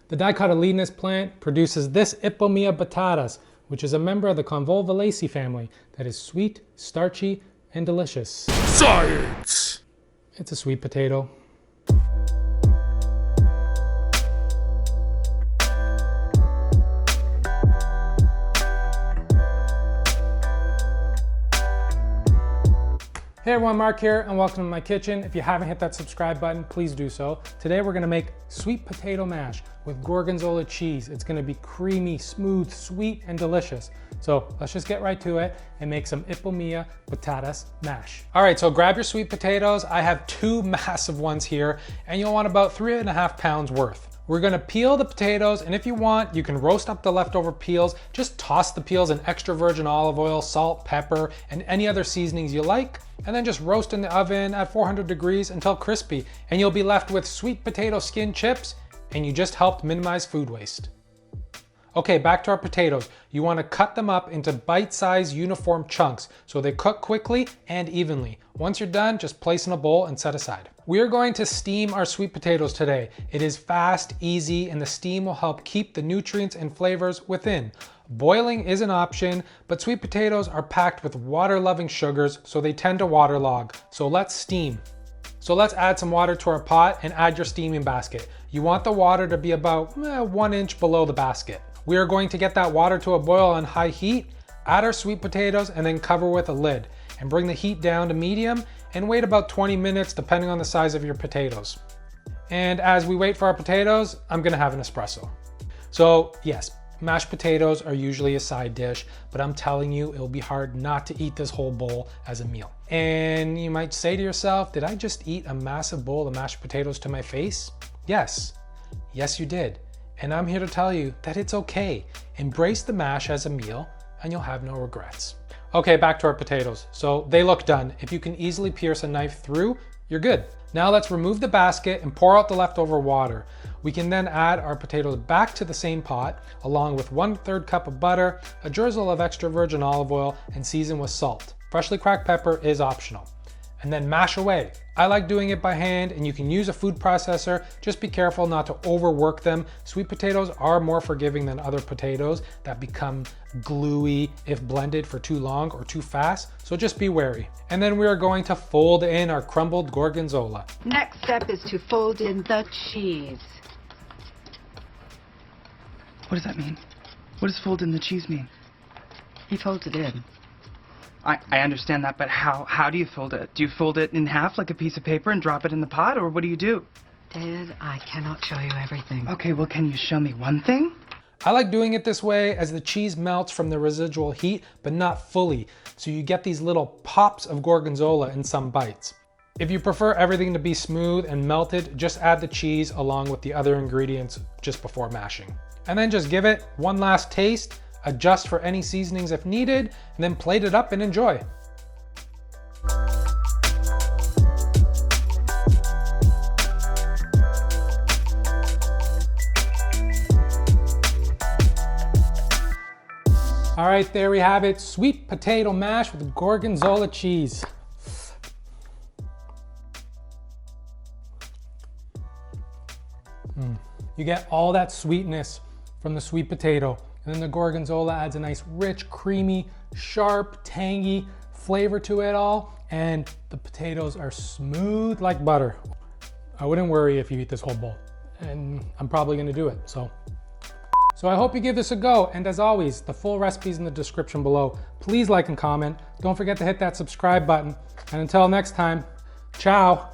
The dicotyledonous plant produces this Ipomea batatas, which is a member of the Convolvulaceae family that is sweet, starchy, and delicious. Science! It's a sweet potato. Hey everyone, Mark here, and welcome to my kitchen. If you haven't hit that subscribe button, please do so. Today we're gonna make sweet potato mash with Gorgonzola cheese. It's gonna be creamy, smooth, sweet, and delicious. So let's just get right to it and make some Ipomea batatas mash. All right, so grab your sweet potatoes. I have two massive ones here, and you'll want about 3.5 pounds worth. We're gonna peel the potatoes, and if you want, you can roast up the leftover peels. Just toss the peels in extra virgin olive oil, salt, pepper, and any other seasonings you like, and then just roast in the oven at 400 degrees until crispy, and you'll be left with sweet potato skin chips, and you just helped minimize food waste. Okay, back to our potatoes. You wanna cut them up into bite-sized uniform chunks so they cook quickly and evenly. Once you're done, just place in a bowl and set aside. We are going to steam our sweet potatoes today. It is fast, easy, and the steam will help keep the nutrients and flavors within. Boiling is an option, but sweet potatoes are packed with water-loving sugars, so they tend to waterlog. So let's steam. So let's add some water to our pot and add your steaming basket. You want the water to be about 1 inch below the basket. We are going to get that water to a boil on high heat, add our sweet potatoes, and then cover with a lid. And bring the heat down to medium and wait about 20 minutes depending on the size of your potatoes. And as we wait for our potatoes, I'm gonna have an espresso. So yes, mashed potatoes are usually a side dish, but I'm telling you, it'll be hard not to eat this whole bowl as a meal. And you might say to yourself, did I just eat a massive bowl of mashed potatoes to my face? Yes, yes you did. And I'm here to tell you that it's okay. Embrace the mash as a meal and you'll have no regrets. Okay, back to our potatoes. So they look done. If you can easily pierce a knife through, you're good. Now let's remove the basket and pour out the leftover water. We can then add our potatoes back to the same pot, along with 1/3 cup of butter, a drizzle of extra virgin olive oil, and season with salt. Freshly cracked pepper is optional. And then mash away. I like doing it by hand, and you can use a food processor. Just be careful not to overwork them. Sweet potatoes are more forgiving than other potatoes that become gluey if blended for too long or too fast, so just be wary. And then we are going to fold in our crumbled Gorgonzola. Next step is to fold in the cheese. What does that mean? What does fold in the cheese mean? He folds it in. I understand that, but how do you fold it? Do you fold it in half like a piece of paper and drop it in the pot, or what do you do? Dad, I cannot show you everything. Okay, well, can you show me one thing? I like doing it this way as the cheese melts from the residual heat, but not fully. So you get these little pops of Gorgonzola in some bites. If you prefer everything to be smooth and melted, just add the cheese along with the other ingredients just before mashing. And then just give it one last taste, adjust for any seasonings if needed, and then plate it up and enjoy. All right, there we have it. Sweet potato mash with Gorgonzola cheese. You get all that sweetness from the sweet potato. And then the Gorgonzola adds a nice, rich, creamy, sharp, tangy flavor to it all. And the potatoes are smooth like butter. I wouldn't worry if you eat this whole bowl. And I'm probably gonna do it, so I hope you give this a go. And as always, the full recipe's in the description below. Please like and comment. Don't forget to hit that subscribe button. And until next time, ciao.